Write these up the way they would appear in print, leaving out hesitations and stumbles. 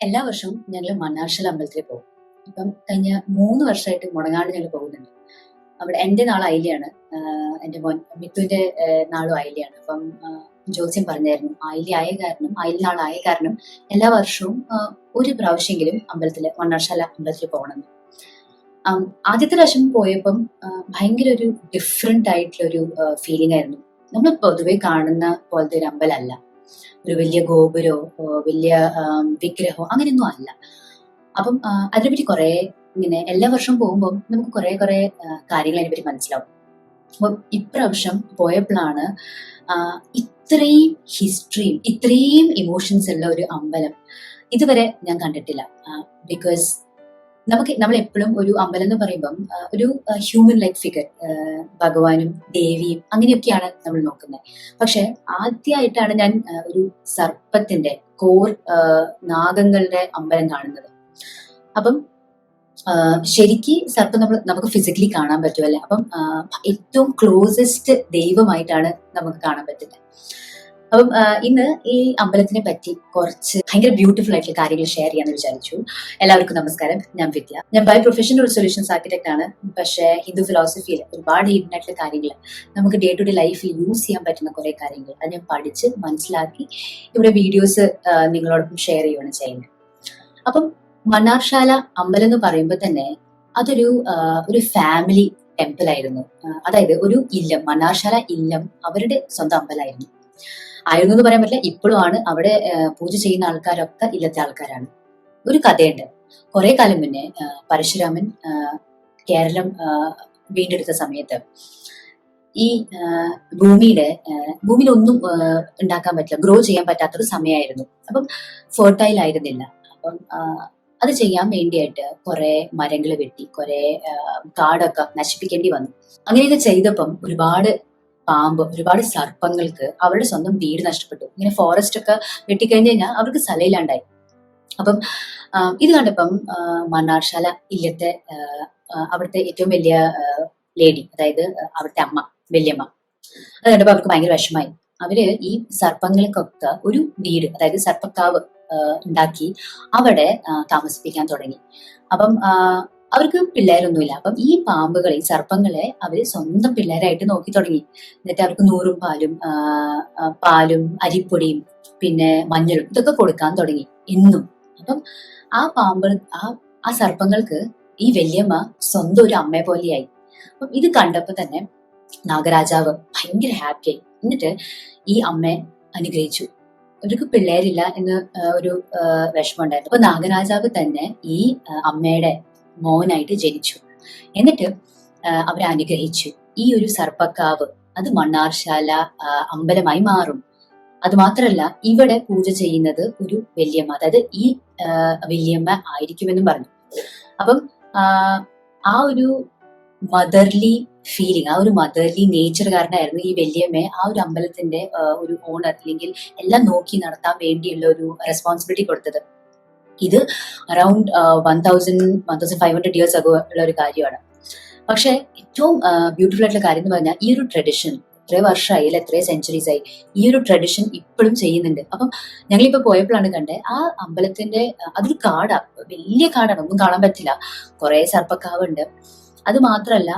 എല്ലാ വർഷവും ഞങ്ങൾ മണ്ണാർശാല അമ്പലത്തിൽ പോകും. ഇപ്പം കഴിഞ്ഞ 3 വർഷമായിട്ട് മുടങ്ങാണ്ട് ഞങ്ങൾ പോകുന്നുണ്ട്. അവിടെ എൻ്റെ നാൾ അയിലയാണ്. എൻ്റെ മോൻ മിത്തുവിന്റെ നാളും അയിലയാണ്. അപ്പം ജോത്സ്യൻ പറഞ്ഞായിരുന്നു അയില നാളായ കാരണം എല്ലാ വർഷവും ഒരു പ്രാവശ്യമെങ്കിലും മണ്ണാർശാല അമ്പലത്തിൽ പോകണമെന്ന്. ആദ്യത്തെ പ്രാവശ്യം പോയപ്പം ഭയങ്കര ഒരു ഡിഫറെന്റ് ആയിട്ടുള്ള ഒരു ഫീലിംഗ് ആയിരുന്നു. നമ്മൾ പൊതുവെ കാണുന്ന പോലത്തെ ഒരു അമ്പലമല്ല. ഒരു വലിയ ഗോപുരോ വലിയ വിഗ്രഹമോ അങ്ങനെയൊന്നും അല്ല. അപ്പം അതിനെപ്പറ്റി കുറെ ഇങ്ങനെ എല്ലാ വർഷവും പോകുമ്പോൾ നമുക്ക് കുറെ കാര്യങ്ങൾ അതിനെപ്പറ്റി മനസ്സിലാവും. അപ്പം ഇപ്രാവശ്യം പോയപ്പോഴാണ് ഇത്രയും ഹിസ്റ്ററിയും ഇത്രയും ഇമോഷൻസ് ഉള്ള ഒരു അമ്പലം ഇതുവരെ ഞാൻ കണ്ടിട്ടില്ല. ബിക്കോസ് നമ്മൾ എപ്പോഴും ഒരു അമ്പലം എന്ന് പറയുമ്പം ഒരു ഹ്യൂമൻ ലൈക്ക് ഫിഗർ, ഭഗവാനും ദേവിയും അങ്ങനെയൊക്കെയാണ് നമ്മൾ നോക്കുന്നത്. പക്ഷെ ആദ്യമായിട്ടാണ് ഞാൻ ഒരു സർപ്പത്തിന്റെ നാഗങ്ങളുടെ അമ്പലം കാണുന്നത്. അപ്പം ശരിക്ക് സർപ്പം നമുക്ക് ഫിസിക്കലി കാണാൻ പറ്റുമല്ലേ. അപ്പം ഏറ്റവും ക്ലോസസ്റ്റ് ദൈവമായിട്ടാണ് നമുക്ക് കാണാൻ പറ്റുന്നത്. അപ്പം ഇന്ന് ഈ അമ്പലത്തിനെ പറ്റി കുറച്ച് ഭയങ്കര ബ്യൂട്ടിഫുൾ ആയിട്ടുള്ള കാര്യങ്ങൾ ഷെയർ ചെയ്യാന്ന് വിചാരിച്ചു. എല്ലാവർക്കും നമസ്കാരം. ഞാൻ വിദ്യ. ഞാൻ ബൈ പ്രൊഫഷൻ ഒരു സൊല്യൂഷൻസ് ആർക്കിടെക്ട് ആണ്. പക്ഷേ ഹിന്ദു ഫിലോസഫിയിൽ ഒരുപാട് ഹിഡൻ ആയിട്ടുള്ള കാര്യങ്ങൾ നമുക്ക് ഡേ ടു ഡേ ലൈഫിൽ യൂസ് ചെയ്യാൻ പറ്റുന്ന കുറെ കാര്യങ്ങൾ അത് ഞാൻ പഠിച്ച് മനസ്സിലാക്കി ഇവിടെ വീഡിയോസ് നിങ്ങളോടൊപ്പം ഷെയർ ചെയ്യുകയാണ് ചെയ്യുന്നത്. അപ്പം മണ്ണാർശാല അമ്പലം എന്ന് പറയുമ്പോൾ തന്നെ അതൊരു ഫാമിലി ടെമ്പിൾ ആയിരുന്നു. അതായത് ഒരു ഇല്ലം, മണ്ണാർശാല ഇല്ലം അവരുടെ സ്വന്തം അമ്പലമായിരുന്നു. ആയിരുന്നു എന്ന് പറയാൻ പറ്റില്ല, ഇപ്പോഴും ആണ്. അവിടെ പൂജ ചെയ്യുന്ന ആൾക്കാരൊക്കെ ഇല്ലത്തെ ആൾക്കാരാണ്. ഒരു കഥയുണ്ട്. കുറെ കാലം മുന്നേ പരശുരാമൻ കേരളം വീണ്ടെടുത്ത സമയത്ത് ഈ ഭൂമിയിൽ ഒന്നും ഉണ്ടാക്കാൻ പറ്റില്ല, ഗ്രോ ചെയ്യാൻ പറ്റാത്തൊരു സമയമായിരുന്നു. അപ്പം ഫെർട്ടൈൽ ആയിരുന്നില്ല. അപ്പം അത് ചെയ്യാൻ വേണ്ടിയായിട്ട് കുറെ മരങ്ങൾ വെട്ടി കുറെ കാടൊക്കെ നശിപ്പിക്കേണ്ടി വന്നു. അങ്ങനെയൊക്കെ ചെയ്തപ്പം ഒരുപാട് സർപ്പങ്ങൾക്ക് അവരുടെ സ്വന്തം വീട് നഷ്ടപ്പെട്ടു. ഇങ്ങനെ ഫോറസ്റ്റ് ഒക്കെ വെട്ടിക്കഴിഞ്ഞു കഴിഞ്ഞാൽ അവർക്ക് സ്ഥലമില്ലാണ്ടായി. അപ്പം ഇത് കണ്ടപ്പം മണ്ണാർശാല ഇല്ലത്തെ അവിടുത്തെ ഏറ്റവും വലിയ ലേഡി, അതായത് അവിടുത്തെ അമ്മ, വല്യമ്മ, അത് കണ്ടപ്പോൾ അവർക്ക് ഭയങ്കര വിഷമായി. അവര് ഈ സർപ്പങ്ങൾക്കൊക്കെ ഒരു വീട്, അതായത് സർപ്പക്കാവ് ഉണ്ടാക്കി അവിടെ താമസിപ്പിക്കാൻ തുടങ്ങി. അപ്പം അവർക്ക് പിള്ളേരൊന്നുമില്ല. അപ്പം ഈ പാമ്പുകളെ, ഈ സർപ്പങ്ങളെ അവര് സ്വന്തം പിള്ളേരായിട്ട് നോക്കി തുടങ്ങി. എന്നിട്ട് അവർക്ക് നൂറും പാലും അരിപ്പൊടിയും പിന്നെ മഞ്ഞളും ഇതൊക്കെ കൊടുക്കാൻ തുടങ്ങി എന്നും. അപ്പം ആ സർപ്പങ്ങൾക്ക് ഈ വല്യമ്മ സ്വന്തം ഒരു അമ്മയെ പോലെയായി. അപ്പം ഇത് കണ്ടപ്പോ തന്നെ നാഗരാജാവ് ഭയങ്കര ഹാപ്പിയായി. എന്നിട്ട് ഈ അമ്മയെ അനുഗ്രഹിച്ചു. അവർക്ക് പിള്ളേരില്ല എന്ന് ഒരു വിഷമം ഉണ്ടായിരുന്നു. അപ്പൊ നാഗരാജാവ് തന്നെ ഈ അമ്മയുടെ മോനായിട്ട് ജനിച്ചു. എന്നിട്ട് അവരെ അനുഗ്രഹിച്ചു. ഈ ഒരു സർപ്പക്കാവ് അത് മണ്ണാർശാല അമ്പലമായി മാറും. അത് മാത്രല്ല, ഇവിടെ പൂജ ചെയ്യുന്നത് ഒരു വല്യമ്മ, അതായത് ഈ വല്യമ്മ ആയിരിക്കുമെന്നും പറഞ്ഞു. അപ്പം ആ ഒരു മദർലി ഫീലിംഗ്, ആ ഒരു മദർലി നേച്ചർ കാരണമായിരുന്നു ഈ വല്യമ്മയെ ആ ഒരു അമ്പലത്തിന്റെ ഒരു ഓണർ അല്ലെങ്കിൽ എല്ലാം നോക്കി നടത്താൻ വേണ്ടിയുള്ള ഒരു റെസ്പോൺസിബിലിറ്റി കൊടുത്തത്. ഇത് അറൌണ്ട് 1500 ഇയേഴ്സ് അഗോ ഉള്ള ഒരു കാര്യമാണ്. പക്ഷെ ഏറ്റവും ബ്യൂട്ടിഫുൾ ആയിട്ടുള്ള കാര്യം എന്ന് പറഞ്ഞാൽ ഈ ഒരു ട്രഡിഷൻ എത്രയോ വർഷമായി, അല്ലെ എത്രയോ സെഞ്ചുറീസ് ആയി ഈ ഒരു ട്രഡിഷൻ ഇപ്പോഴും ചെയ്യുന്നുണ്ട്. അപ്പം ഞങ്ങളിപ്പോ പോയപ്പോഴാണ് കണ്ടത് ആ അമ്പലത്തിന്റെ അതൊരു കാടാണ്, വലിയ കാടാണ്, ഒന്നും കാണാൻ പറ്റില്ല. കുറെ സർപ്പക്കാവുണ്ട്. അത് മാത്രല്ല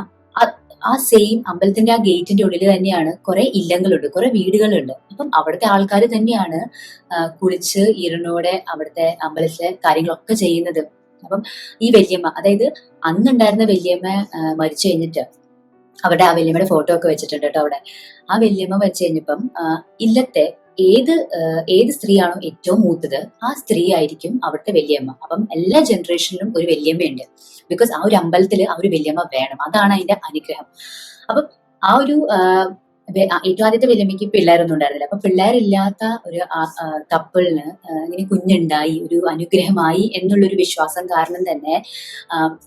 ആ സെയിം അമ്പലത്തിന്റെ ആ ഗേറ്റിന്റെ ഉള്ളിൽ തന്നെയാണ് കുറെ ഇല്ലങ്ങളുണ്ട്, കുറെ വീടുകളുണ്ട്. അപ്പം അവിടുത്തെ ആൾക്കാർ തന്നെയാണ് കുളിച്ച് ഇരുന്നോടെ അവിടുത്തെ അമ്പലത്തിലെ കാര്യങ്ങളൊക്കെ ചെയ്യുന്നത്. അപ്പം ഈ വല്യമ്മ, അതായത് അന്നുണ്ടായിരുന്ന വല്യമ്മ മരിച്ചു കഴിഞ്ഞിട്ട് അവിടെ ആ വല്യമ്മയുടെ ഫോട്ടോ ഒക്കെ വെച്ചിട്ടുണ്ട് കേട്ടോ അവിടെ. ആ വല്യമ്മ വെച്ച് കഴിഞ്ഞപ്പം ഇല്ലത്തെ ഏത് സ്ത്രീയാണോ ഏറ്റവും മൂത്തത് ആ സ്ത്രീ ആയിരിക്കും അവിടുത്തെ വല്യമ്മ. അപ്പം എല്ലാ ജനറേഷനിലും ഒരു വല്യമ്മയുണ്ട്. ബിക്കോസ് ആ ഒരു അമ്പലത്തില് ആ ഒരു വല്യമ്മ വേണം, അതാണ് അതിന്റെ അനുഗ്രഹം. അപ്പം ആ ഒരു ഏറ്റവും ആദ്യത്തെ വല്യമ്മയ്ക്ക് പിള്ളേരൊന്നും ഉണ്ടായിരുന്നില്ല. അപ്പൊ പിള്ളേരില്ലാത്ത ഒരു കപ്പിളിന് ഇങ്ങനെ കുഞ്ഞുണ്ടായി, ഒരു അനുഗ്രഹമായി എന്നുള്ളൊരു വിശ്വാസം കാരണം തന്നെ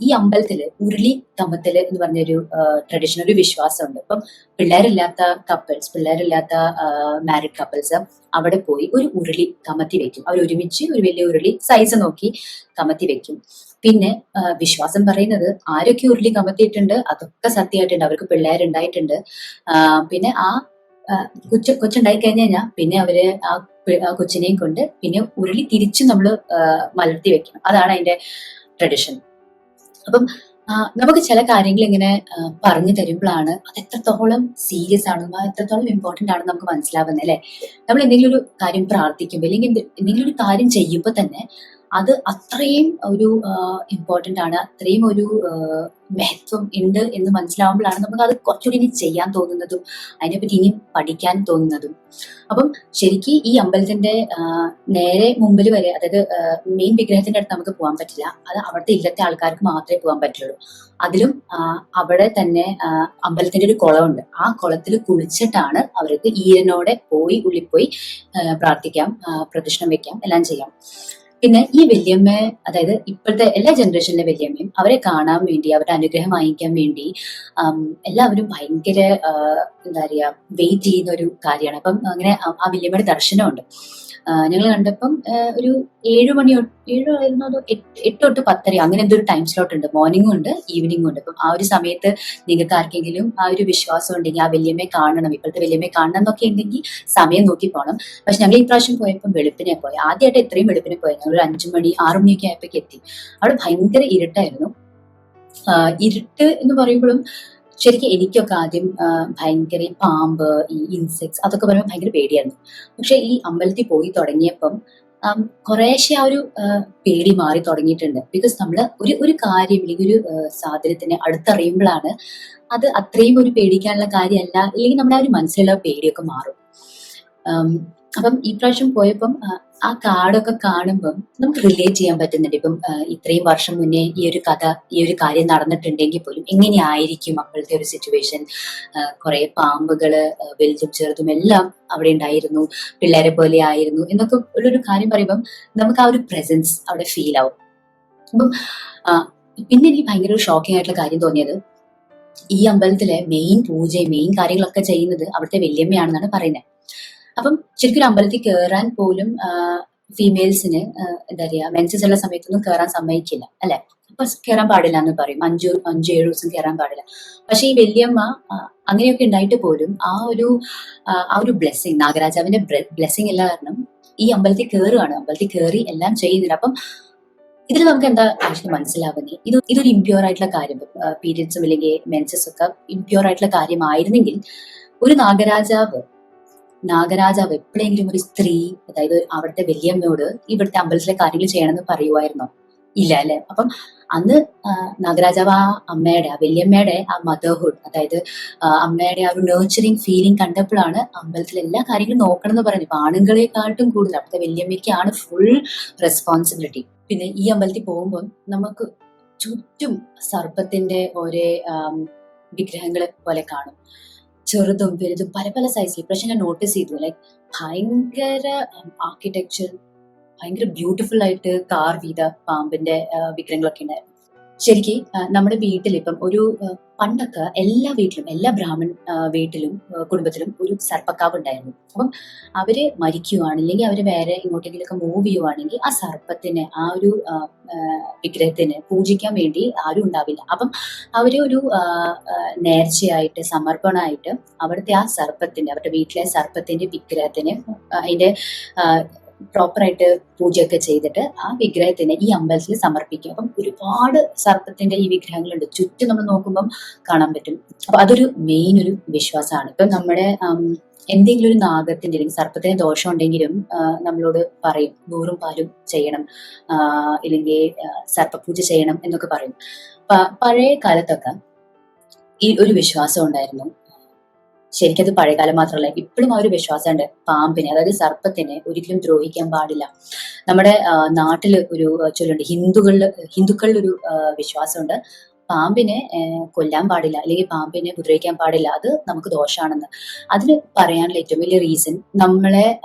ഈ അമ്പലത്തില് ഉരുളി കമത്തല് എന്ന് പറഞ്ഞൊരു ട്രഡീഷൻ, ഒരു വിശ്വാസമുണ്ട്. അപ്പം പിള്ളേരില്ലാത്ത മാരിഡ് കപ്പിൾസ് അവിടെ പോയി ഒരു ഉരുളി കമത്തി വെക്കും. അവർ ഒരുമിച്ച് ഒരു വലിയ ഉരുളി സൈസ് നോക്കി കമത്തി വെക്കും. പിന്നെ വിശ്വാസം പറയുന്നത് ആരൊക്കെ ഉരുളി കമത്തിയിട്ടുണ്ട് അതൊക്കെ സത്യമായിട്ടുണ്ട്, അവർക്ക് പിള്ളേരുണ്ടായിട്ടുണ്ട്. പിന്നെ ആ കൊച്ചുണ്ടായി കഴിഞ്ഞ് കഴിഞ്ഞാൽ പിന്നെ അവര് ആ കൊച്ചിനെയും കൊണ്ട് പിന്നെ ഉരുളി തിരിച്ചു നമ്മൾ മലർത്തി വെക്കണം. അതാണ് അതിന്റെ ട്രഡീഷൻ. അപ്പം നമുക്ക് ചില കാര്യങ്ങൾ ഇങ്ങനെ പറഞ്ഞു തരുമ്പോഴാണ് അത് എത്രത്തോളം സീരിയസ് ആണെന്ന്, എത്രത്തോളം ഇമ്പോർട്ടന്റ് ആണെന്ന് നമുക്ക് മനസ്സിലാവുന്നത് അല്ലെ. നമ്മൾ എന്തെങ്കിലും ഒരു കാര്യം പ്രാർത്ഥിക്കുമ്പോൾ അല്ലെങ്കിൽ എന്തെങ്കിലും ഒരു കാര്യം ചെയ്യുമ്പോൾ തന്നെ അത് അത്രയും ഒരു ഇമ്പോർട്ടന്റ് ആണ്, അത്രയും ഒരു മഹത്വം ഉണ്ട് എന്ന് മനസ്സിലാവുമ്പോഴാണ് നമുക്ക് അത് കുറച്ചുകൂടി ഇനി ചെയ്യാൻ തോന്നുന്നതും അതിനെപ്പറ്റി ഇനിയും പഠിക്കാൻ തോന്നുന്നതും. അപ്പം ശരിക്കും ഈ അമ്പലത്തിന്റെ നേരെ മുമ്പിൽ വരെ, അതായത് മെയിൻ വിഗ്രഹത്തിന്റെ അടുത്ത് നമുക്ക് പോകാൻ പറ്റില്ല. അത് അവിടുത്തെ ഇല്ലത്തെ ആൾക്കാർക്ക് മാത്രമേ പോകാൻ പറ്റുള്ളൂ. അതിലും അവിടെ തന്നെ അമ്പലത്തിന്റെ ഒരു കുളമുണ്ട്. ആ കുളത്തിൽ കുളിച്ചിട്ടാണ് അവർക്ക് ഈരനോടെ പോയി ഉള്ളിൽ പോയി പ്രാർത്ഥിക്കാം, പ്രദക്ഷിണം വെക്കാം, എല്ലാം ചെയ്യാം. പിന്നെ ഈ വല്യമ്മ, അതായത് ഇപ്പോഴത്തെ എല്ലാ ജനറേഷനിലെ വല്യമ്മയും അവരെ കാണാൻ വേണ്ടി, അവരുടെ അനുഗ്രഹം വാങ്ങിക്കാൻ വേണ്ടി എല്ലാവരും ഭയങ്കര എന്താ പറയാ വെയിറ്റ് ചെയ്യുന്ന ഒരു കാര്യമാണ്. അപ്പം അങ്ങനെ ആ വല്യമ്മയുടെ ദർശനമുണ്ട്. ഞങ്ങൾ കണ്ടപ്പം ഒരു 7 മണി 7 ആയിരുന്നു, അതോ 8 തൊട്ട് 10 അങ്ങനെ എന്തൊരു ടൈം സ്ലോട്ട് ഉണ്ട്. മോർണിംഗും ഉണ്ട്, ഈവനിങ്ങും ഉണ്ട്. അപ്പം ആ ഒരു സമയത്ത് നിങ്ങൾക്ക് ആർക്കെങ്കിലും ആ ഒരു വിശ്വാസം ഉണ്ടെങ്കിൽ ആ വല്യമ്മയെ കാണണം, ഇപ്പോഴത്തെ വല്യമ്മയെ കാണണം എന്നൊക്കെ ഉണ്ടെങ്കിൽ സമയം നോക്കി പോകണം. പക്ഷെ ഞങ്ങൾ ഈ പ്രാവശ്യം പോയപ്പോൾ വെളുപ്പിനെ പോയി. ആദ്യമായിട്ട് ഇത്രയും വെളുപ്പിനെ പോയി. ഞങ്ങൾ ഒരു 5 മണി 6 മണിയൊക്കെ ആയപ്പോഴേക്ക് എത്തി. അവിടെ ഭയങ്കര ഇരുട്ടായിരുന്നു. ഇരുട്ട് എന്ന് പറയുമ്പോഴും ശരിക്കും എനിക്കൊക്കെ ആദ്യം ഭയങ്കര ഈ പാമ്പ്, ഈ ഇൻസെക്ട്സ് അതൊക്കെ പറയുമ്പോൾ ഭയങ്കര പേടിയായിരുന്നു. പക്ഷെ ഈ അമ്പലത്തിൽ പോയി തുടങ്ങിയപ്പം കുറേശ്ശെ ആ ഒരു പേടി മാറി തുടങ്ങിയിട്ടുണ്ട്. ബിക്കോസ് നമ്മൾ ഒരു കാര്യം അല്ലെങ്കിൽ ഒരു സാധനത്തിനെ അടുത്തറിയുമ്പോഴാണ് അത് അത്രയും ഒരു പേടിക്കാനുള്ള കാര്യമല്ല, അല്ലെങ്കിൽ നമ്മുടെ ആ ഒരു മനസ്സിലുള്ള പേടിയൊക്കെ മാറും. അപ്പം ഈ പ്രാവശ്യം പോയപ്പം ആ കാടൊക്കെ കാണുമ്പം നമുക്ക് റിലേറ്റ് ചെയ്യാൻ പറ്റുന്നുണ്ട്. ഇപ്പം ഇത്രയും വർഷം മുന്നേ ഈ ഒരു കഥ, ഈ ഒരു കാര്യം നടന്നിട്ടുണ്ടെങ്കിൽ പോലും എങ്ങനെയായിരിക്കും അപ്പോഴത്തെ ഒരു സിറ്റുവേഷൻ. കുറെ പാമ്പുകള് വലുതും ചെറുതും എല്ലാം അവിടെ ഉണ്ടായിരുന്നു, പിള്ളേരെ പോലെ ആയിരുന്നു എന്നൊക്കെ ഉള്ളൊരു കാര്യം പറയുമ്പം നമുക്ക് ആ ഒരു പ്രസൻസ് അവിടെ ഫീൽ ആവും. അപ്പം പിന്നെ എനിക്ക് ഭയങ്കര ഒരു ഷോക്കിംഗ് ആയിട്ടുള്ള കാര്യം തോന്നിയത്, ഈ അമ്പലത്തിലെ മെയിൻ പൂജയും മെയിൻ കാര്യങ്ങളൊക്കെ ചെയ്യുന്നത് അവിടുത്തെ വല്യമ്മയാണെന്നാണ് പറയുന്നത്. അപ്പം ശരിക്കും ഒരു അമ്പലത്തിൽ കയറാൻ പോലും ഫീമെയിൽസിന് എന്താ പറയാ മെൻസസ് ഉള്ള സമയത്തൊന്നും കയറാൻ സമ്മതിക്കില്ല അല്ലെ. അപ്പൊ കയറാൻ പാടില്ല എന്ന് പറയും, 5-7 ദിവസം കയറാൻ പാടില്ല. പക്ഷെ ഈ വല്യമ്മ അങ്ങനെയൊക്കെ ഉണ്ടായിട്ട് പോലും ആ ഒരു ബ്ലെസ്സിങ്, നാഗരാജാവിന്റെ ബ്ലെസ്സിങ് എല്ലാം കാരണം ഈ അമ്പലത്തിൽ കയറുകയാണ്, അമ്പലത്തിൽ കയറി എല്ലാം ചെയ്യുന്നില്ല. അപ്പം ഇതിൽ നമുക്ക് എന്താ ആക്ച്വലി മനസ്സിലാവുന്നത്, ഇതൊരു ഇംപ്യൂർ ആയിട്ടുള്ള കാര്യം, പീരിയഡ്സും അല്ലെങ്കിൽ മെൻസസ് ഒക്കെ ഇംപ്യൂർ ആയിട്ടുള്ള കാര്യമായിരുന്നെങ്കിൽ ഒരു നാഗരാജാവ് എപ്പോഴെങ്കിലും ഒരു സ്ത്രീ, അതായത് അവിടുത്തെ വല്യമ്മയോട് ഇവിടുത്തെ അമ്പലത്തിലെ കാര്യങ്ങൾ ചെയ്യണമെന്ന് പറയുമായിരുന്നോ? ഇല്ല അല്ലെ. അപ്പം അന്ന് നാഗരാജാവ് ആ അമ്മയുടെ, ആ വല്യമ്മയുടെ ആ മദർഹുഡ്, അതായത് അമ്മയുടെ ആ ഒരു നേർച്ചറിങ് ഫീലിംഗ് കണ്ടപ്പോഴാണ് അമ്പലത്തിലെ എല്ലാ കാര്യങ്ങളും നോക്കണം എന്ന് പറയുന്നത്. ഇപ്പൊ ആണുങ്ങളെക്കാട്ടും കൂടുതൽ അവിടുത്തെ വല്യമ്മയ്ക്കാണ് ഫുൾ റെസ്പോൺസിബിലിറ്റി. പിന്നെ ഈ അമ്പലത്തിൽ പോകുമ്പോൾ നമുക്ക് ചുറ്റും സർപ്പത്തിന്റെ ഓരോ വിഗ്രഹങ്ങളെ പോലെ കാണും, ചെറുതും വലുതും പല പല സൈസിൽ. പക്ഷെ ഞാൻ നോട്ടീസ് ചെയ്തു, ലൈക്ക് ഭയങ്കര ആർക്കിടെക്ചർ, ഭയങ്കര ബ്യൂട്ടിഫുൾ ആയിട്ട് കാർവ് ചെയ്ത പാമ്പിന്റെ വിഗ്രഹങ്ങളൊക്കെ ഉണ്ടായിരുന്നു. ശരിക്കും നമ്മുടെ വീട്ടിൽ ഇപ്പം ഒരു പണ്ടൊക്കെ എല്ലാ വീട്ടിലും, എല്ലാ ബ്രാഹ്മൺ വീട്ടിലും കുടുംബത്തിലും ഒരു സർപ്പക്കാവ് ഉണ്ടായിരുന്നു. അപ്പം അവര് മരിക്കുവാണ്, അല്ലെങ്കിൽ അവര് വേറെ ഇങ്ങോട്ടെങ്കിലൊക്കെ മൂവ് ചെയ്യുവാണെങ്കിൽ ആ സർപ്പത്തിന്, ആ ഒരു വിഗ്രഹത്തിന് പൂജിക്കാൻ വേണ്ടി ആരും ഉണ്ടാവില്ല. അപ്പം അവര് ഒരു നേർച്ചയായിട്ട്, സമർപ്പണമായിട്ട് അവിടുത്തെ ആ സർപ്പത്തിന്റെ, അവരുടെ വീട്ടിലെ സർപ്പത്തിന്റെ വിഗ്രഹത്തിന് അതിന്റെ പ്രോപ്പറായിട്ട് പൂജയൊക്കെ ചെയ്തിട്ട് ആ വിഗ്രഹത്തിന് ഈ അമ്പലത്തിൽ സമർപ്പിക്കും. അപ്പം ഒരുപാട് സർപ്പത്തിന്റെ ഈ വിഗ്രഹങ്ങളുണ്ട്, ചുറ്റും നമ്മൾ നോക്കുമ്പം കാണാൻ പറ്റും. അപ്പൊ അതൊരു മെയിൻ ഒരു വിശ്വാസമാണ്. ഇപ്പം നമ്മുടെ എന്തെങ്കിലും ഒരു നാഗത്തിന്റെ അല്ലെങ്കിൽ സർപ്പത്തിന് ദോഷം ഉണ്ടെങ്കിലും നമ്മളോട് പറയും 100 പാലും ചെയ്യണം, ഇല്ലെങ്കിൽ സർപ്പപൂജ ചെയ്യണം എന്നൊക്കെ പറയും. പഴയ കാലത്തൊക്കെ ഈ ഒരു വിശ്വാസം ഉണ്ടായിരുന്നു. ശരിക്കും അത് പഴയകാലം മാത്രമല്ല, ഇപ്പോഴും ആ ഒരു വിശ്വാസമുണ്ട്. പാമ്പിനെ, അതായത് സർപ്പത്തിനെ ഒരിക്കലും ദ്രോഹിക്കാൻ പാടില്ല. നമ്മുടെ നാട്ടില് ഒരു ചൊല്ലുണ്ട്, ഹിന്ദുക്കളിൽ ഒരു വിശ്വാസമുണ്ട്, പാമ്പിനെ കൊല്ലാൻ പാടില്ല, അല്ലെങ്കിൽ പാമ്പിനെ ഉപദ്രവിക്കാൻ പാടില്ല, അത് നമുക്ക് ദോഷാണെന്ന്. അതിന് പറയാനുള്ള ഏറ്റവും വലിയ റീസൺ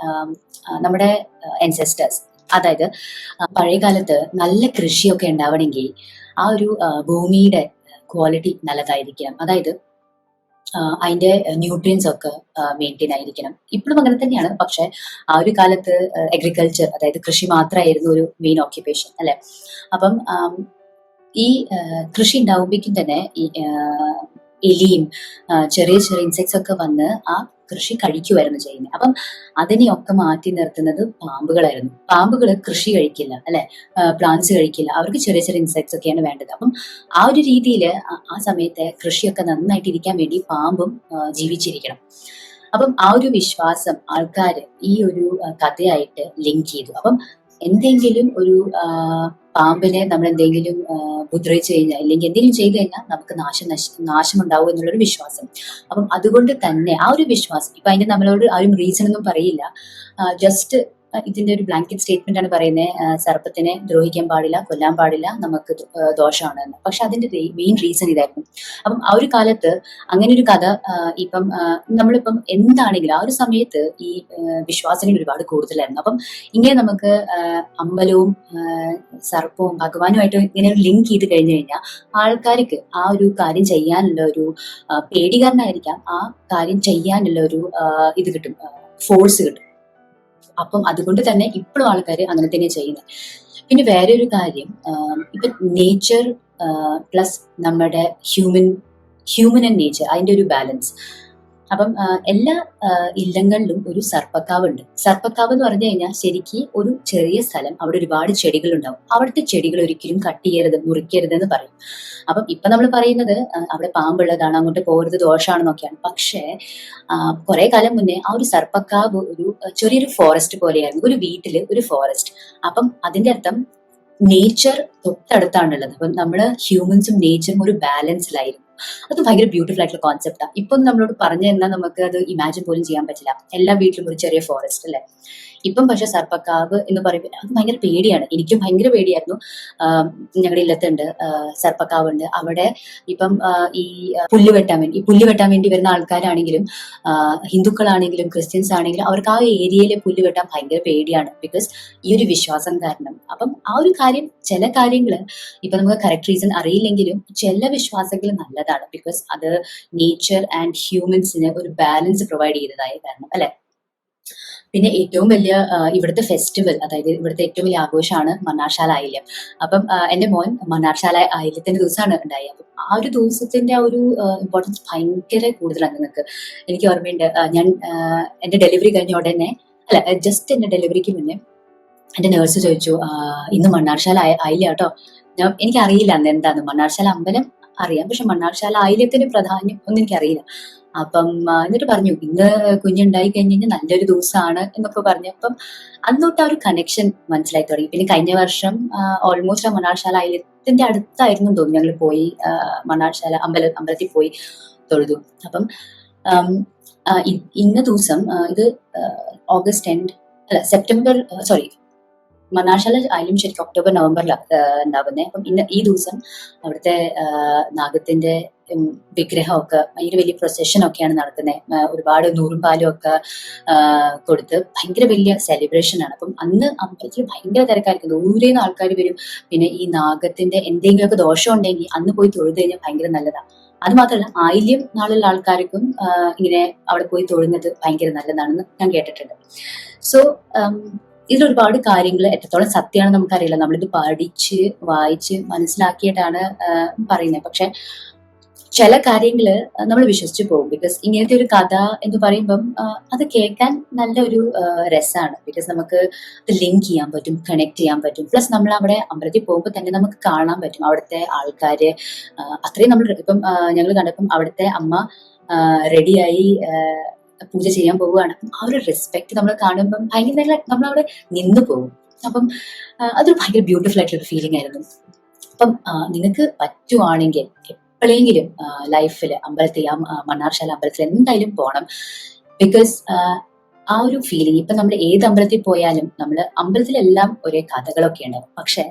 നമ്മുടെ ancestors, അതായത് പഴയ കാലത്ത് നല്ല കൃഷിയൊക്കെ ഉണ്ടാവണമെങ്കിൽ ആ ഒരു ഭൂമിയുടെ ക്വാളിറ്റി നല്ലതായിരിക്കണം, അതായത് അതിന്റെ ന്യൂട്രിയൻസ് ഒക്കെ മെയിൻറ്റെയിൻ ആയിരിക്കണം. ഇപ്പോഴും അങ്ങനെ തന്നെയാണ്. പക്ഷെ ആ ഒരു കാലത്ത് അഗ്രികൾച്ചർ, അതായത് കൃഷി മാത്രമായിരുന്നു ഒരു മെയിൻ ഓക്യുപ്പേഷൻ അല്ലെ. അപ്പം ഈ കൃഷി ഉണ്ടാവുമ്പോഴേക്കും തന്നെ ഈ എലിയും ചെറിയ ചെറിയ ഇൻസെക്ട്സ് ഒക്കെ വന്ന് ആ കൃഷി കഴിക്കുമായിരുന്നു ചെയ്യുന്നത്. അപ്പം അതിനെയൊക്കെ മാറ്റി നിർത്തുന്നത് പാമ്പുകളായിരുന്നു. പാമ്പുകൾ കൃഷി കഴിക്കില്ല അല്ലെ, പ്ലാന്റ്സ് കഴിക്കില്ല, അവർക്ക് ചെറിയ ചെറിയ ഇൻസെക്ട്സ് ഒക്കെയാണ് വേണ്ടത്. അപ്പം ആ ഒരു രീതിയിൽ ആ സമയത്ത് കൃഷിയൊക്കെ നന്നായിട്ട് ഇരിക്കാൻ വേണ്ടി പാമ്പും ജീവിച്ചിരിക്കണം. അപ്പം ആ ഒരു വിശ്വാസം ആൾക്കാർ ഈ ഒരു കഥയായിട്ട് ലിങ്ക് ചെയ്തു. അപ്പം എന്തെങ്കിലും ഒരു പാമ്പിനെ നമ്മൾ എന്തെങ്കിലും ഉപദ്രവിച്ചു കഴിഞ്ഞാൽ, ഇല്ലെങ്കിൽ എന്തെങ്കിലും ചെയ്തു കഴിഞ്ഞാൽ നമുക്ക് നാശം ഉണ്ടാവും എന്നുള്ളൊരു വിശ്വാസം. അപ്പം അതുകൊണ്ട് തന്നെ ആ ഒരു വിശ്വാസം, ഇപ്പൊ അതിന്റെ നമ്മളോട് ആരും റീസൺ ഒന്നും പറയില്ല, ജസ്റ്റ് ഇതിന്റെ ഒരു ബ്ലാങ്കറ്റ് സ്റ്റേറ്റ്മെന്റ് ആണ് പറയുന്നത്, സർപ്പത്തിനെ ദ്രോഹിക്കാൻ പാടില്ല, കൊല്ലാൻ പാടില്ല, നമുക്ക് ദോഷമാണ് എന്ന്. പക്ഷെ അതിന്റെ മെയിൻ റീസൺ ഇതായിരുന്നു. അപ്പം ആ ഒരു കാലത്ത് അങ്ങനെ ഒരു കഥ ഇപ്പം നമ്മളിപ്പം എന്താണെങ്കിലും ആ ഒരു സമയത്ത് ഈ വിശ്വാസങ്ങൾ ഒരുപാട് കൂടുതലായിരുന്നു. അപ്പം ഇങ്ങനെ നമുക്ക് അമ്പലവും സർപ്പവും ഭഗവാനുമായിട്ട് ഇങ്ങനെ ഒരു ലിങ്ക് ചെയ്ത് കഴിഞ്ഞു കഴിഞ്ഞാൽ ആൾക്കാർക്ക് ആ ഒരു കാര്യം ചെയ്യാനുള്ള ഒരു പേടി കാരണമായിരിക്കാം, ആ കാര്യം ചെയ്യാനുള്ള ഒരു ഇത് കിട്ടും, ഫോഴ്സ് കിട്ടും. അപ്പം അതുകൊണ്ട് തന്നെ ഇപ്പോഴും ആൾക്കാർ അങ്ങനെ തന്നെ ചെയ്യുന്നത്. പിന്നെ വേറെ ഒരു കാര്യം, ഇപ്പൊ നേച്ചർ പ്ലസ് നമ്മുടെ ഹ്യൂമൻ ആൻഡ് നേച്ചർ, അതിന്റെ ഒരു ബാലൻസ്. അപ്പം എല്ലാ ഇല്ലങ്ങളിലും ഒരു സർപ്പക്കാവ് ഉണ്ട്. സർപ്പക്കാവ് എന്ന് പറഞ്ഞു കഴിഞ്ഞാൽ ശരിക്ക് ഒരു ചെറിയ സ്ഥലം, അവിടെ ഒരുപാട് ചെടികൾ ഉണ്ടാവും. അവിടുത്തെ ചെടികൾ ഒരിക്കലും കട്ട് ചെയ്യരുത്, മുറിക്കരുത് എന്ന് പറയും. അപ്പം ഇപ്പൊ നമ്മൾ പറയുന്നത് അവിടെ പാമ്പുള്ളതാണ്, അങ്ങോട്ട് പോകരുത്, ദോഷമാണെന്നൊക്കെയാണ്. പക്ഷേ കുറെ കാലം മുന്നേ ആ ഒരു സർപ്പക്കാവ് ഒരു ചെറിയൊരു ഫോറസ്റ്റ് പോലെയായിരുന്നു, ഒരു വീട്ടില് ഒരു ഫോറസ്റ്റ്. അപ്പം അതിന്റെ അർത്ഥം നേച്ചർ തൊട്ടടുത്താണുള്ളത്. അപ്പം നമ്മള് ഹ്യൂമൻസും നേച്ചറും ഒരു ബാലൻസിലായിരുന്നു. അത് ഭയങ്കര ബ്യൂട്ടിഫുൾ ആയിട്ടുള്ള കോൺസെപ്റ്റാണ്. ഇപ്പം നമ്മളോട് പറഞ്ഞു തന്നാൽ നമുക്ക് അത് ഇമാജിൻ പോലും ചെയ്യാൻ പറ്റില്ല, എല്ലാ വീട്ടിലും ഒരു ചെറിയ ഫോറസ്റ്റ് അല്ലെ. ഇപ്പം പക്ഷെ സർപ്പക്കാവ് എന്ന് പറയുമ്പോൾ അത് ഭയങ്കര പേടിയാണ്. എനിക്കും ഭയങ്കര പേടിയായിരുന്നു. ഞങ്ങളുടെ ഇല്ലത്തുണ്ട് സർപ്പക്കാവുണ്ട്. അവിടെ ഇപ്പം ഈ പുല്ല് വെട്ടാൻ വേണ്ടി വരുന്ന ആൾക്കാരാണെങ്കിലും ഹിന്ദുക്കളാണെങ്കിലും ക്രിസ്ത്യൻസ് ആണെങ്കിലും അവർക്ക് ആ ഏരിയയിലെ പുല്ല് വെട്ടാൻ ഭയങ്കര പേടിയാണ്, ബിക്കോസ് ഈ ഒരു വിശ്വാസം കാരണം. അപ്പം ആ ഒരു കാര്യം, ചില കാര്യങ്ങൾ ഇപ്പൊ നമുക്ക് കറക്റ്റ് റീസൺ അറിയില്ലെങ്കിലും ചില വിശ്വാസങ്ങൾ നല്ലതാണ്, ബിക്കോസ് അത് നേച്ചർ ആൻഡ് ഹ്യൂമൻസിന് ഒരു ബാലൻസ് പ്രൊവൈഡ് ചെയ്തതായ കാരണം അല്ലെ. പിന്നെ ഏറ്റവും വലിയ ഇവിടുത്തെ ഫെസ്റ്റിവൽ, അതായത് ഇവിടുത്തെ ഏറ്റവും വലിയ ആഘോഷമാണ് മണ്ണാർശാല ആയില്യം. അപ്പം എന്റെ മോൻ മണ്ണാർശാല ആയില്യത്തിന്റെ ദിവസമാണ് ഉണ്ടായി. അപ്പം ആ ഒരു ദിവസത്തിന്റെ ആ ഒരു ഇമ്പോർട്ടൻസ് ഭയങ്കര കൂടുതലാണ് നിങ്ങൾക്ക്. എനിക്ക് ഓർമ്മയുണ്ട്, ഞാൻ എന്റെ ഡെലിവറി കഴിഞ്ഞ ഉടനെ, അല്ല ജസ്റ്റ് എന്റെ ഡെലിവറിക്ക് മുന്നേ എന്റെ നേഴ്സ് ചോദിച്ചു, ഇന്ന് മണ്ണാർശാല ആയില്ല കേട്ടോ. എനിക്കറിയില്ല അന്ന് എന്താന്ന്. മണ്ണാർശാല അമ്പലം അറിയാം, പക്ഷെ മണ്ണാർശാല ആയില്യത്തിന്റെ പ്രാധാന്യം ഒന്നും എനിക്കറിയില്ല. അപ്പം എന്നിട്ട് പറഞ്ഞു, ഇന്ന് കുഞ്ഞുണ്ടായി കഴിഞ്ഞ് കഴിഞ്ഞാൽ നല്ലൊരു ദിവസമാണ് എന്നൊക്കെ പറഞ്ഞു. അപ്പം അന്നോട്ട് ആ ഒരു കണക്ഷൻ മനസ്സിലായി തുടങ്ങി. പിന്നെ കഴിഞ്ഞ വർഷം ഓൾമോസ്റ്റ് ആ മണ്ണാർശാല ആയില്യത്തിന്റെ അടുത്തായിരുന്നു തോന്നുന്നു ഞങ്ങൾ പോയി, മണ്ണാർശാല അമ്പലത്തിൽ പോയി തൊഴുതു. അപ്പം ഇന്ന ദിവസം ഇത് ഓഗസ്റ്റ് എൻഡ്, അല്ല സെപ്റ്റംബർ, സോറി മണ്ണാർശാല ആയാലും ശരിക്കും ഒക്ടോബർ നവംബറിലാണ് ഉണ്ടാവുന്നത്. അപ്പം ഈ ദിവസം അവിടുത്തെ നാഗത്തിന്റെ വിഗ്രഹമൊക്കെ ഭയങ്കര വലിയ പ്രൊസഷനൊക്കെയാണ് നടത്തുന്നത്. ഒരുപാട് നൂറും പാലും ഒക്കെ കൊടുത്ത് ഭയങ്കര വലിയ സെലിബ്രേഷൻ ആണ്. അപ്പം അന്ന് അമ്പലത്തിൽ ഭയങ്കര തിരക്കായിരിക്കും, ദൂരേന്ന് ആൾക്കാർ വരും. പിന്നെ ഈ നാഗത്തിന്റെ എന്തെങ്കിലുമൊക്കെ ദോഷം ഉണ്ടെങ്കിൽ അന്ന് പോയി തൊഴുത് കഴിഞ്ഞാൽ ഭയങ്കര നല്ലതാണ്. അത് മാത്രമല്ല ആയില്യം നാളുള്ള ആൾക്കാർക്കും ഇങ്ങനെ അവിടെ പോയി തൊഴുന്നത് ഭയങ്കര നല്ലതാണെന്ന് ഞാൻ കേട്ടിട്ടുണ്ട്. സോ ഇതിലൊരുപാട് കാര്യങ്ങൾ എത്രത്തോളം സത്യമാണെന്ന് നമുക്കറിയില്ല, നമ്മളിത് പഠിച്ച് വായിച്ച് മനസ്സിലാക്കിയിട്ടാണ് പറയുന്നത്. പക്ഷെ ചില കാര്യങ്ങള് നമ്മൾ വിശ്വസിച്ച് പോകും, ബിക്കോസ് ഇങ്ങനത്തെ ഒരു കഥ എന്ന് പറയുമ്പം അത് കേൾക്കാൻ നല്ലൊരു രസമാണ്. ബിക്കോസ് നമുക്ക് അത് ലിങ്ക് ചെയ്യാൻ പറ്റും, കണക്ട് ചെയ്യാൻ പറ്റും. പ്ലസ് നമ്മൾ അവിടെ അമ്പലത്തിൽ പോകുമ്പോൾ തന്നെ നമുക്ക് കാണാൻ പറ്റും അവിടുത്തെ ആൾക്കാര് അത്രയും നമ്മൾ ഇപ്പം ഞങ്ങൾ കണ്ടപ്പം അവിടുത്തെ അമ്മ റെഡിയായി പൂജ ചെയ്യാൻ പോവുകയാണ്. അപ്പം ആ ഒരു റെസ്പെക്ട് നമ്മൾ കാണുമ്പം ഭയങ്കര നമ്മളവിടെ നിന്നു പോകും. അപ്പം അതൊരു ഭയങ്കര ബ്യൂട്ടിഫുൾ ആയിട്ടുള്ള ഫീലിംഗ് ആയിരുന്നു. അപ്പം നിങ്ങൾക്ക് പറ്റുവാണെങ്കിൽ എപ്പോഴെങ്കിലും ലൈഫിൽ അമ്പലത്തിൽ, മണ്ണാർശാല അമ്പലത്തിൽ എന്തായാലും പോകണം. ബിക്കോസ് ആ ഒരു ഫീലിംഗ്, ഇപ്പൊ നമ്മൾ ഏത് അമ്പലത്തിൽ പോയാലും നമ്മൾ അമ്പലത്തിലെല്ലാം ഒരേ കഥകളൊക്കെ ഉണ്ടാവും. പക്ഷെ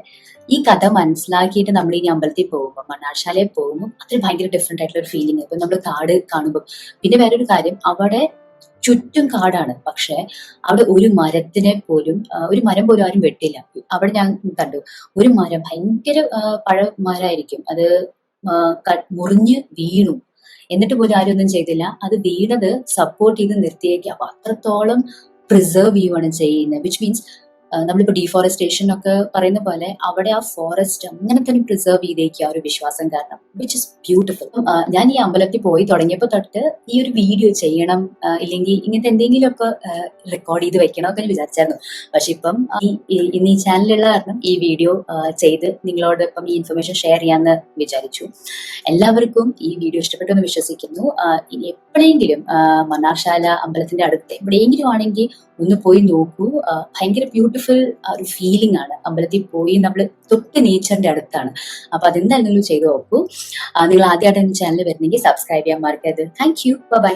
ഈ കഥ മനസ്സിലാക്കിയിട്ട് നമ്മൾ ഇനി അമ്പലത്തിൽ പോകുമ്പോൾ, മണ്ണാർശാലയിൽ പോകുമ്പോൾ അത്ര ഭയങ്കര ഡിഫറെന്റ് ആയിട്ടുള്ള ഒരു ഫീലിംഗ്. ഇപ്പൊ നമ്മൾ കാട് കാണുമ്പോൾ, പിന്നെ വേറൊരു കാര്യം, അവിടെ ചുറ്റും കാടാണ്, പക്ഷെ അവിടെ ഒരു മരത്തിനെ പോലും, ഒരു മരം പോലും ആരും വെട്ടില്ല. അവിടെ ഞാൻ കണ്ടു ഒരു മരം ഭയങ്കര പഴമരമായിരിക്കും, അത് മുറിഞ്ഞ് വീണു, എന്നിട്ട് പോലും ആരും ഒന്നും ചെയ്തില്ല. അത് വീണത് സപ്പോർട്ട് ചെയ്ത് നിർത്തിയേക്കുക. അപ്പൊ അത്രത്തോളം പ്രിസർവ് ചെയ്യുവാണ് ചെയ്യുന്നത്. വിച്ച് മീൻസ് നമ്മളിപ്പോ ഡീഫോറസ്റ്റേഷൻ ഒക്കെ പറയുന്ന പോലെ അവിടെ ആ ഫോറസ്റ്റ് അങ്ങനെ തന്നെ പ്രിസർവ് ചെയ്തേക്കുക ഒരു വിശ്വാസം കാരണം, വിച്ച് ഇസ് ബ്യൂട്ടിഫുൾ. ഞാൻ ഈ അമ്പലത്തിൽ പോയി തുടങ്ങിയപ്പോൾ തൊട്ട് ഈ ഒരു വീഡിയോ ചെയ്യണം, ഇല്ലെങ്കിൽ ഇങ്ങനത്തെ എന്തെങ്കിലുമൊക്കെ റെക്കോർഡ് ചെയ്ത് വെക്കണം ഒക്കെ വിചാരിച്ചായിരുന്നു. പക്ഷെ ഇപ്പം ഇന്ന് ഈ ചാനലുള്ള കാരണം ഈ വീഡിയോ ചെയ്ത് നിങ്ങളോട് ഇപ്പം ഈ ഇൻഫർമേഷൻ ഷെയർ ചെയ്യാമെന്ന് വിചാരിച്ചു. എല്ലാവർക്കും ഈ വീഡിയോ ഇഷ്ടപ്പെട്ടെന്ന് വിശ്വസിക്കുന്നു. ഇനി എപ്പോഴെങ്കിലും മണ്ണാർശാല അമ്പലത്തിന്റെ അടുത്ത് എവിടെയെങ്കിലും ആണെങ്കിൽ ഒന്ന് പോയി നോക്കൂ. ഭയങ്കര ബ്യൂട്ടിഫുൾ ഒരു ഫീലിംഗ് ആണ്. അമ്പലത്തിൽ പോയി നമ്മൾ തൊട്ട് നേച്ചറിന്റെ അടുത്താണ്. അപ്പൊ അതെന്തായാലും ചെയ്തു നോക്കൂ. നിങ്ങൾ ആദ്യമായിട്ട് എന്റെ ചാനൽ വരുന്നെങ്കിൽ സബ്സ്ക്രൈബ് ചെയ്യാൻ മറക്കരുത്. Thank you. ബൈ.